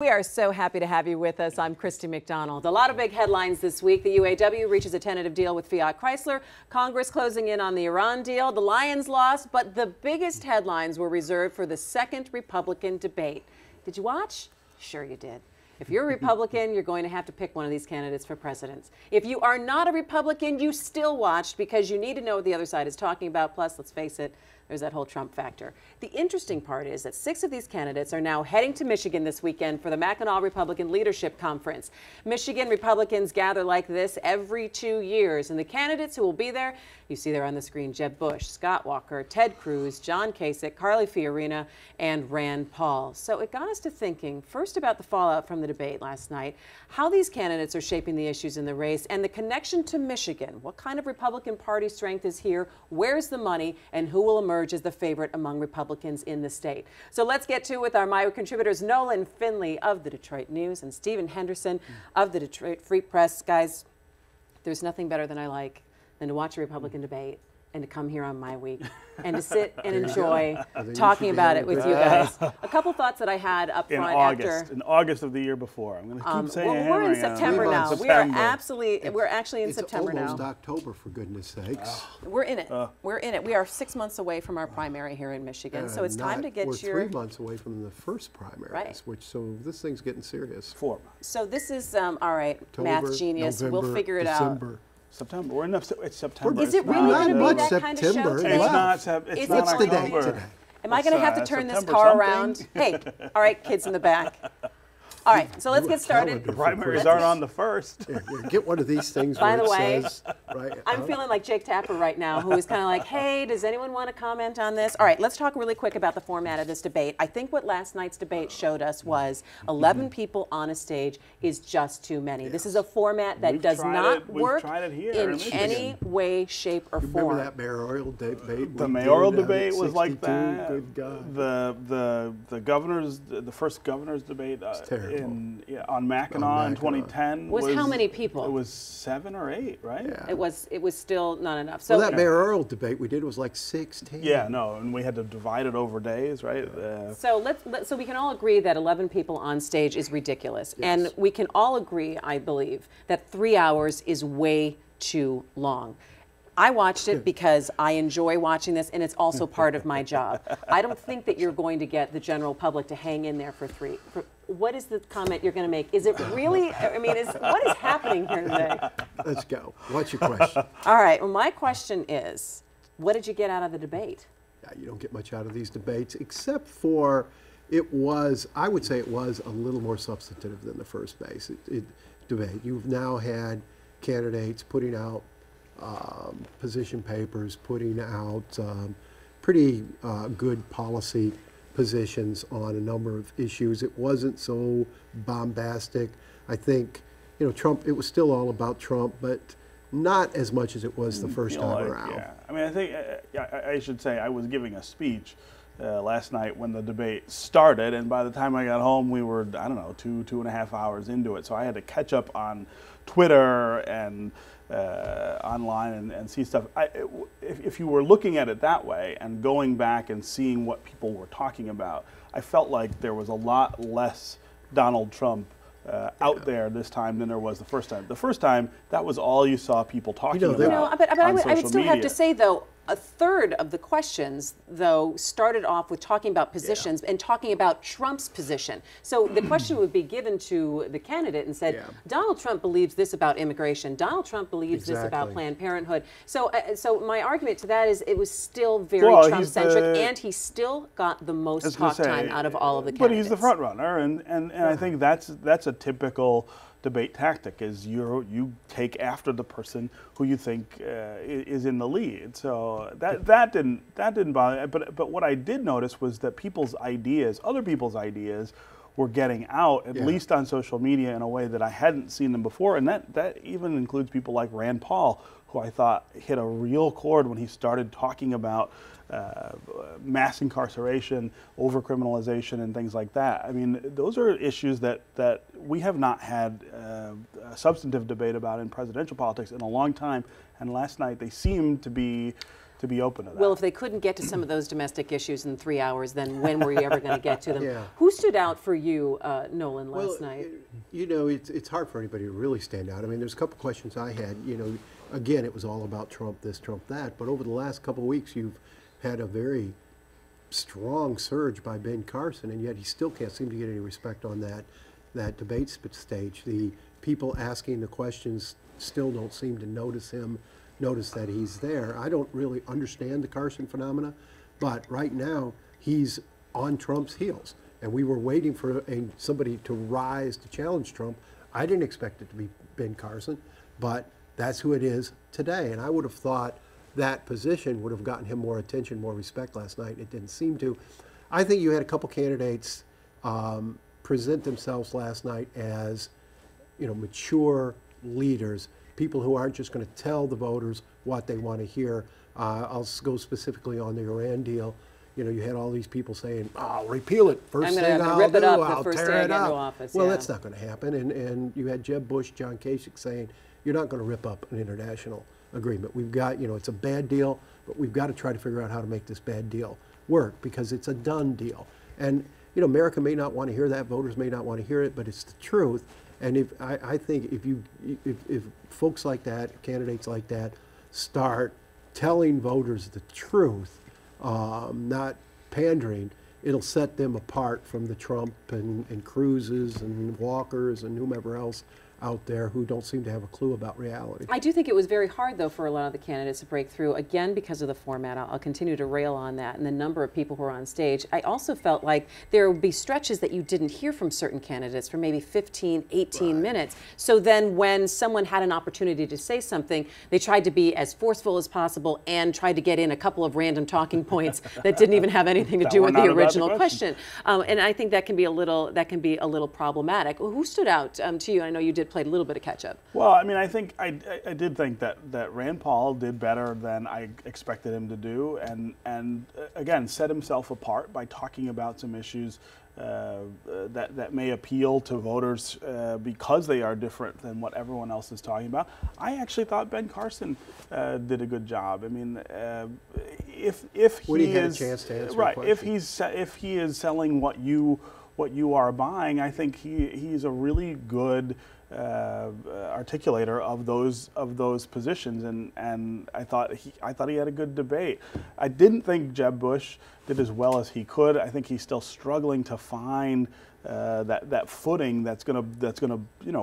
We are so happy to have you with us. I'm Christy McDonald. A lot of big headlines this week. The UAW reaches a tentative deal with Fiat Chrysler. Congress closing in on the Iran deal. The Lions lost, but the biggest headlines were reserved for the second Republican debate. Did you watch? Sure you did. If you're a Republican, you're going to have to pick one of these candidates for president. If you are not a Republican, you still watched because you need to know what the other side is talking about. Plus, let's face it, there's that whole Trump factor. The interesting part is that 6 of these candidates are now heading to Michigan this weekend for the Mackinac Republican Leadership Conference. Michigan Republicans gather like this every 2 years, and the candidates who will be there, you see there on the screen, Jeb Bush, Scott Walker, Ted Cruz, John Kasich, Carly Fiorina, and Rand Paul. So it got us to thinking first about the fallout from the debate last night, how these candidates are shaping the issues in the race, and the connection to Michigan. What kind of Republican Party strength is here? Where's the money? And who will emerge as the favorite among Republicans in the state? So let's get to it with our MiWeek contributors, Nolan Finley of the Detroit News and Stephen Henderson of the Detroit Free Press. Guys, there's nothing better than I like than to watch a Republican debate and to come here on MiWeek and to sit and enjoy talking about it with you guys. A couple thoughts that I had up front in August of the year before. I'm going to keep saying well, we're in September now. We are absolutely, we're actually in September now. It's almost October, for goodness sakes. We're in it. We're in it. We are 6 months away from our primary here in Michigan, so it's time to get We're 3 months away from the first primaries, so this thing's getting serious. 4 months. So this is, all right, October, math genius. November, we'll figure it December. out. September. It's September. Is it really going to be that kind of show today? It's not What's the date today? Am I going to have to turn this car around? Hey, all right, kids in the back. All right, so let's get started. The primaries aren't on the 1st. Yeah, get one of these things. By the way, says, I'm feeling like Jake Tapper right now, who is kind of like, hey, does anyone want to comment on this? All right, let's talk really quick about the format of this debate. I think what last night's debate showed us was 11 people on a stage is just too many. Yeah. This is a format that does not work in any way, shape, or form. Remember that mayoral debate? The mayoral debate was like that. Good God. The first governor's debate on Mackinac in 2010 was how many people? It was 7 or 8, right? Yeah. It was still not enough. So that mayoral debate we did was like 16. Yeah, no, and we had to divide it over days, right? So so we can all agree that 11 people on stage is ridiculous, and we can all agree, I believe, that 3 hours is way too long. I watched it because I enjoy watching this, and it's also part of my job. I don't think that you're going to get the general public to hang in there for what is the comment you're going to make? Is it really, I mean, what is happening here today? Let's go. What's your question? All right, well, my question is, what did you get out of the debate? Yeah, you don't get much out of these debates, except for I would say it was a little more substantive than the first debate. You've now had candidates putting out position papers, putting out pretty good policy positions on a number of issues. It wasn't so bombastic. I think, Trump, it was still all about Trump, but not as much as it was the first time around. Yeah, I mean, I think I should say I was giving a speech last night when the debate started, and by the time I got home, we were, I don't know, 2.5 hours into it. So I had to catch up on Twitter and online and see stuff. If you were looking at it that way and going back and seeing what people were talking about, I felt like there was a lot less Donald Trump out there this time than there was the first time. The first time, that was all you saw people talking about. But I would still have to say, though, a third of the questions, though, started off with talking about positions and talking about Trump's position. So the question would be given to the candidate and said, Donald Trump believes this about immigration. Donald Trump believes this about Planned Parenthood. So my argument to that is it was still very Trump-centric, and he still got the most talk time out of all of the candidates. But he's the front runner, and I think that's a typical debate tactic, is you take after the person who you think is in the lead. So that didn't bother. But what I did notice was that other people's ideas, were getting out, at least on social media, in a way that I hadn't seen them before, and that even includes people like Rand Paul, who I thought hit a real chord when he started talking about mass incarceration, overcriminalization, and things like that. I mean, those are issues that we have not had a substantive debate about in presidential politics in a long time. And last night they seemed to be to be open to that. Well, if they couldn't get to some of those domestic issues in 3 hours, then when were you ever going to get to them? Yeah. Who stood out for you, Nolan, last Well, night? you know, it's hard for anybody to really stand out. I mean, there's a couple questions I had. You know, again, it was all about Trump this, Trump that. But over the last couple of weeks, you've had a very strong surge by Ben Carson, and yet he still can't seem to get any respect on that debate stage. The people asking the questions still don't seem to notice him, notice that he's there. I don't really understand the Carson phenomena, but right now he's on Trump's heels, and we were waiting for somebody to rise to challenge Trump. I didn't expect it to be Ben Carson, but that's who it is today, and I would have thought that position would have gotten him more attention, more respect last night. It didn't seem to. I think you had a couple candidates present themselves last night as, you know, mature leaders, people who aren't just going to tell the voters what they want to hear. I'll go specifically on the Iran deal. You know, you had all these people saying, "I'll repeal it. First thing I'll rip it do, up I'll the first tear day I it get into up." office. Well, yeah. that's not going to happen. And you had Jeb Bush, John Kasich saying, "You're not going to rip up an international agreement. We've got, you know, it's a bad deal, but we've got to try to figure out how to make this bad deal work because it's a done deal." And, you know, America may not want to hear that, voters may not want to hear it, but it's the truth. And I think if folks like that, candidates like that, start telling voters the truth, not pandering, it'll set them apart from the Trump and Cruzes and Walkers and whomever else out there who don't seem to have a clue about reality. I do think it was very hard, though, for a lot of the candidates to break through, again, because of the format. I'll continue to rail on that and the number of people who are on stage. I also felt like there would be stretches that you didn't hear from certain candidates for maybe 15, 18 minutes. So then when someone had an opportunity to say something, they tried to be as forceful as possible and tried to get in a couple of random talking points that didn't even have anything to do with the original question. And I think that can be a little problematic. Who stood out to you? I know you did play a little bit of catch up. Well, I mean, I think I did think that Rand Paul did better than I expected him to do, and again set himself apart by talking about some issues that may appeal to voters because they are different than what everyone else is talking about. I actually thought Ben Carson did a good job. I mean, if when he had is a chance to answer right, a if he is selling what you are buying, I think he's a really good articulator of those positions, and I thought he had a good debate. I didn't think Jeb Bush did as well as he could. I think he's still struggling to find that footing that's gonna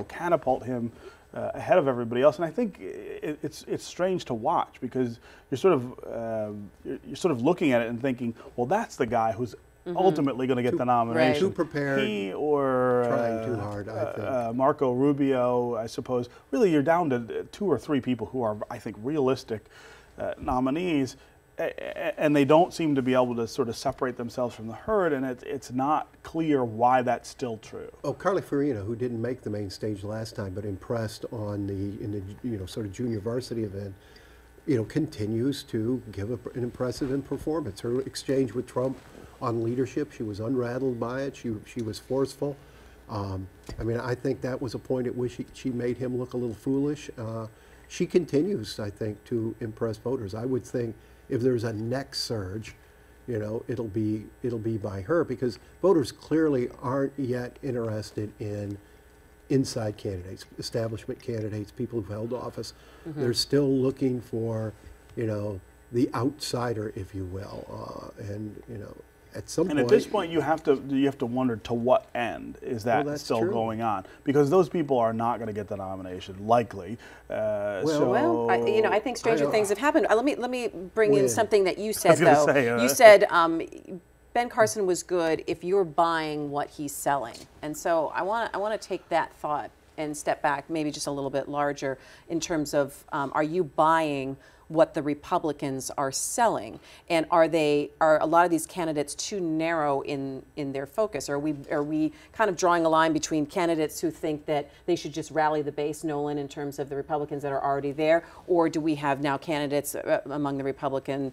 catapult him ahead of everybody else. And I think it's strange to watch because you're sort of looking at it and thinking, well, that's the guy who's ultimately going to get the nomination. Right. Too prepared. He or trying too hard, I think. Marco Rubio, I suppose. Really, you're down to 2 or 3 people who are, I think, realistic nominees, and they don't seem to be able to sort of separate themselves from the herd, and it's not clear why that's still true. Oh, Carly Fiorina, who didn't make the main stage last time, but impressed in the sort of junior varsity event, continues to give an impressive performance. Her exchange with Trump on leadership, she was unrattled by it. She was forceful. I mean, I think that was a point at which she made him look a little foolish. She continues, I think, to impress voters. I would think if there's a next surge, it'll be by her, because voters clearly aren't yet interested in inside candidates, establishment candidates, people who've held office. They're still looking for, the outsider, if you will, and at some point. And at this point, you have to wonder to what end is that still true. going on, because those people are not going to get the nomination, likely. I think stranger things have happened. Let me bring in something that you said, though. You said Ben Carson was good if you're buying what he's selling, and so I want to take that thought and step back, maybe just a little bit larger in terms of are you buying what the Republicans are selling, and are a lot of these candidates too narrow in their focus? Are we kind of drawing a line between candidates who think that they should just rally the base, Nolan, in terms of the Republicans that are already there, or do we have now candidates among the Republican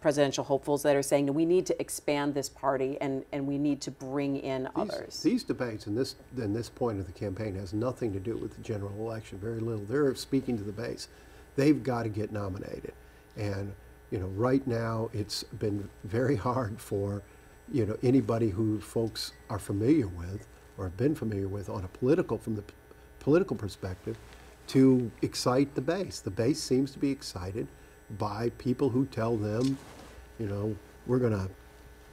presidential hopefuls that are saying that we need to expand this party and we need to bring in others? These debates and this point of the campaign has nothing to do with the general election. Very little. They're speaking to the base. They've got to get nominated. And right now it's been very hard for, anybody who folks are familiar with or have been familiar with on from the political perspective to excite the base. The base seems to be excited by people who tell them, we're going to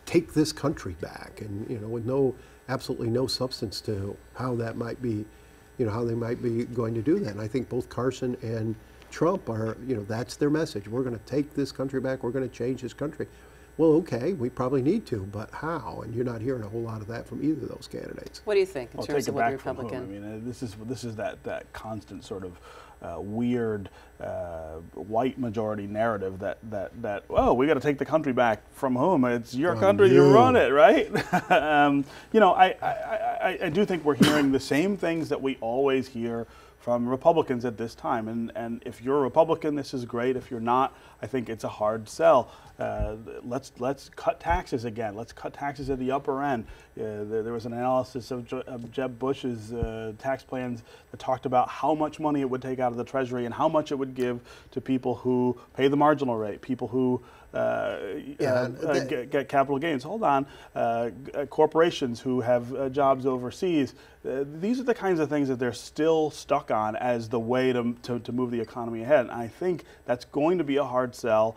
take this country back, and with absolutely no substance to how that might be, how they might be going to do that. And I think both Carson and Trump are, that's their message. We're going to take this country back. We're going to change this country. Well, okay, we probably need to, but how? And you're not hearing a whole lot of that from either of those candidates. What do you think in terms of what the Republican? Republican? I mean, this is that constant sort of weird white majority narrative that oh, we got to take the country back from whom? It's your country, you run it, right? I do think we're hearing the same things that we always hear from Republicans at this time, and if you're a Republican, this is great. If you're not, I think it's a hard sell. Let's cut taxes again. Let's cut taxes at the upper end. There was an analysis of Jeb Bush's tax plans that talked about how much money it would take out of the Treasury and how much it would give to people who pay the marginal rate, people who get capital gains. Hold on, corporations who have jobs overseas. These are the kinds of things that they're still stuck on as the way to move the economy ahead. And I think that's going to be a hard sell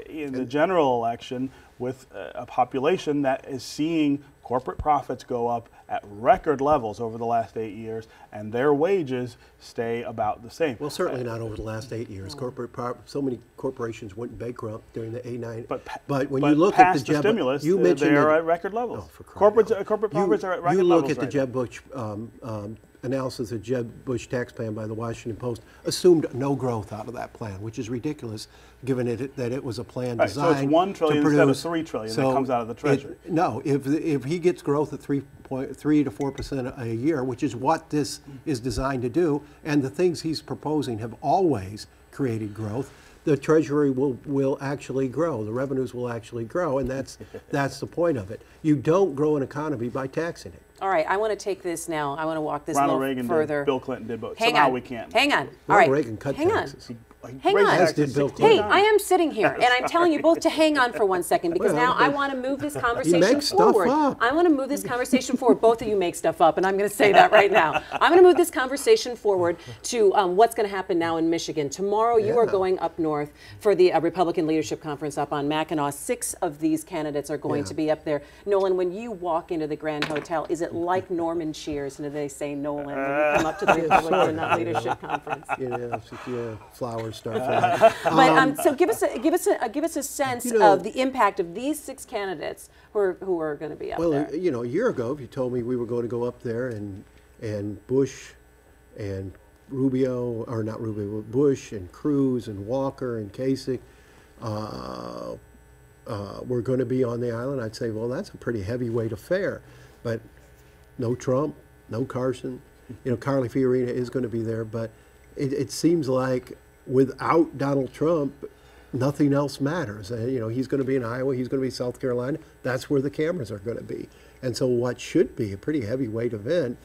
in the general election with a population that is seeing corporate profits go up at record levels over the last 8 years, and their wages stay about the same. Well, certainly not over the last 8 years. So many corporations went bankrupt during the '89. But when you look at the Jeb stimulus, you mentioned they are at record levels. Oh, corporate profits are at record levels. You look at the right Jeb Bush analysis of Jeb Bush tax plan by the Washington Post assumed no growth out of that plan, which is ridiculous, given that it was a plan designed so it's $1 trillion to produce, instead of $3 trillion that comes out of the Treasury. No, if he gets growth at 3 to 4% a year, which is what this is designed to do, and the things he's proposing have always created growth, the Treasury will actually grow. The revenues will actually grow, and that's the point of it. You don't grow an economy by taxing it. All right, I want to take this now. I want to walk this Ronald a little Reagan further. did, Bill Clinton did, but Hang somehow on. we can't. Hang on. All Ronald right. Reagan cut Hang taxes. Hang on. As did Bill Hey, Clinton. I am sitting here, and I'm telling you both to hang on for 1 second, because now I want to move this conversation forward. I want to move this conversation forward. Both of you make stuff up, and I'm going to say that right now. I'm going to move this conversation forward to what's going to happen now in Michigan. Tomorrow, you are going up north for the Republican Leadership Conference up on Mackinac. 6 of these candidates are going to be up there. Nolan, when you walk into the Grand Hotel, is it like Norman Cheers, and do they say Nolan when you come up to the Republican Leadership Conference? Yeah, flowers start flying. But so give us a sense of the impact of these 6 candidates who are going to be up there. Well, a year ago, if you told me we were going to go up there and Bush and Rubio, or not Rubio, but Bush and Cruz and Walker and Kasich were going to be on the island, I'd say, well, that's a pretty heavyweight affair. But no Trump, no Carson. Carly Fiorina is going to be there, but it seems like without Donald Trump, nothing else matters. He's going to be in Iowa, he's going to be South Carolina. That's where the cameras are going to be. And so what should be a pretty heavyweight event,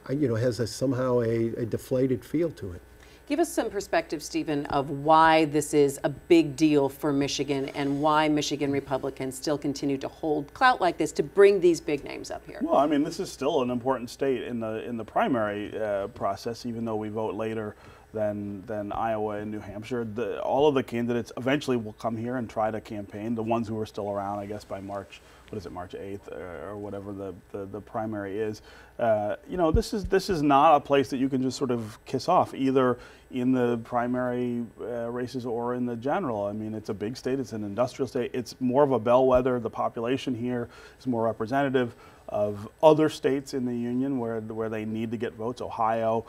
has somehow a deflated feel to it. Give us some perspective, Stephen, of why this is a big deal for Michigan and why Michigan Republicans still continue to hold clout like this to bring these big names up here. Well, I mean, this is still an important state in the primary process, even though we vote later than Iowa and New Hampshire. All of the candidates eventually will come here and try to campaign. The ones who are still around, I guess, by March 8th or whatever the primary is. This is not a place that you can just sort of kiss off, either in the primary races or in the general. I mean, it's a big state. It's an industrial state. It's more of a bellwether. The population here is more representative of other states in the union where they need to get votes. Ohio,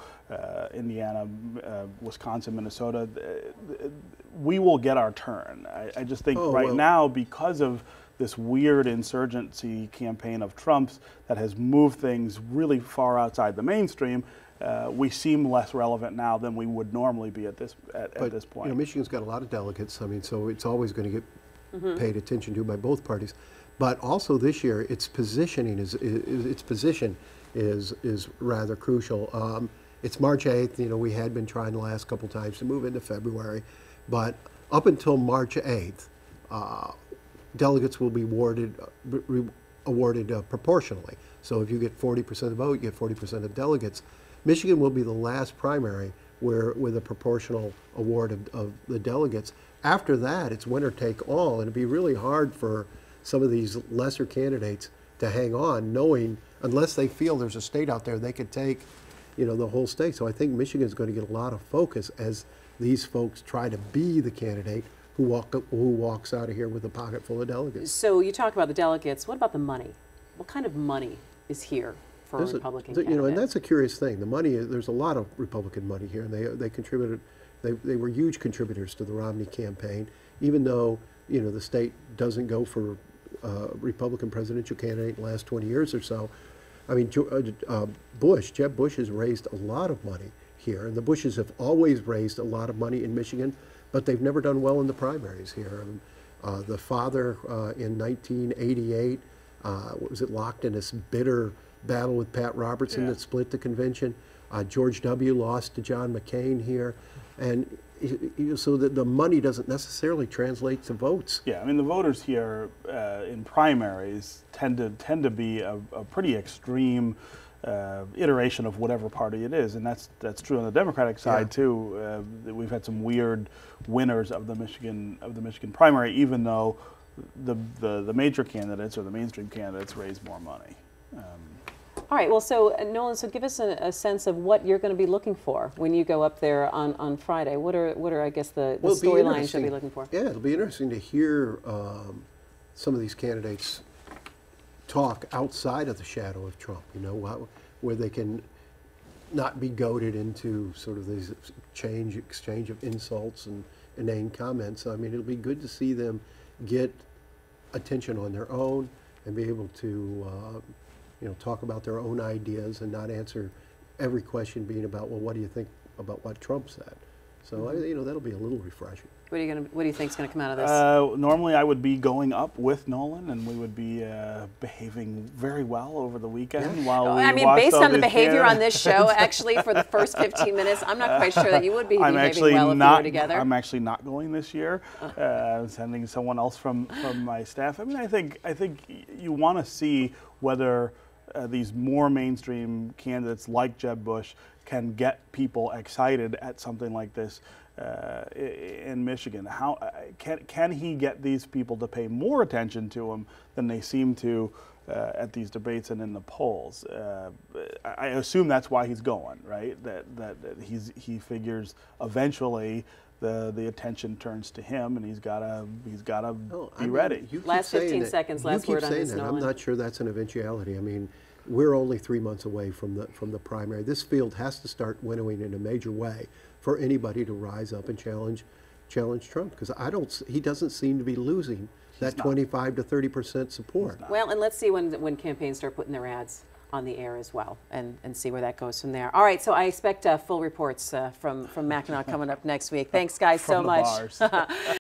Indiana, Wisconsin, Minnesota. We will get our turn. I just think now, because of this weird insurgency campaign of Trump's that has moved things really far outside the mainstream, we seem less relevant now than we would normally be at this point. Michigan's got a lot of delegates. I mean, so it's always going to get paid attention to by both parties. But also this year, its positioning is rather crucial. It's March 8th. We had been trying the last couple times to move into February, but up until March 8th, delegates will be awarded proportionally. So if you get 40% of the vote, you get 40% of delegates. Michigan will be the last primary with a proportional award of the delegates. After that, it's winner take all, and it'd be really hard for some of these lesser candidates to hang on, knowing unless they feel there's a state out there they could take, the whole state. So I think Michigan's going to get a lot of focus as these folks try to be the candidate who walks out of here with a pocket full of delegates. So you talk about the delegates. What about the money? What kind of money is here for a Republican candidate? And that's a curious thing. The money, there's a lot of Republican money here, and they contributed. They were huge contributors to the Romney campaign, even though the state doesn't go for Republican presidential candidate in the last 20 years or so. I mean, Jeb Bush has raised a lot of money here, and the Bushes have always raised a lot of money in Michigan, but they've never done well in the primaries here. The father in 1988, was it locked in this bitter battle with Pat Robertson that split the convention. George W. lost to John McCain here, and so the money doesn't necessarily translate to votes. Yeah, I mean the voters here in primaries tend to be a pretty extreme iteration of whatever party it is, and that's true on the Democratic side too. We've had some weird winners of the Michigan primary, even though the major candidates or the mainstream candidates raise more money. All right, well, so Nolan, so give us a sense of what you're going to be looking for when you go up there on Friday. What are I guess the storylines you'll be looking for? Yeah, it'll be interesting to hear some of these candidates talk outside of the shadow of Trump, where they can not be goaded into sort of this exchange of insults and inane comments. I mean, it'll be good to see them get attention on their own and be able to talk about their own ideas and not answer every question being about, well, what do you think about what Trump said? So that'll be a little refreshing. What do you think is going to come out of this? Normally, I would be going up with Nolan, and we would be behaving very well over the weekend. While I mean, based on the behavior on this show, actually, for the first 15 minutes, I'm not quite sure that you would be behaving well if we were together. I'm actually not going this year. I'm sending someone else from my staff. I mean, I think you want to see whether these more mainstream candidates like Jeb Bush can get people excited at something like this in Michigan. How can he get these people to pay more attention to him than they seem to at these debates and in the polls? I assume that's why he's going, right? That he figures eventually the attention turns to him, and he's gotta be ready. Last 15 seconds. Last word on this, Nolan. I'm not sure that's an eventuality. I mean, we're only 3 months away from the primary. This field has to start winnowing in a major way for anybody to rise up and challenge Trump, because he doesn't seem to be losing that 25 to 30% support. Well, and let's see when campaigns start putting their ads on the air as well, and see where that goes from there. All right, so I expect full reports from Mackinac coming up next week. Thanks, guys, so much.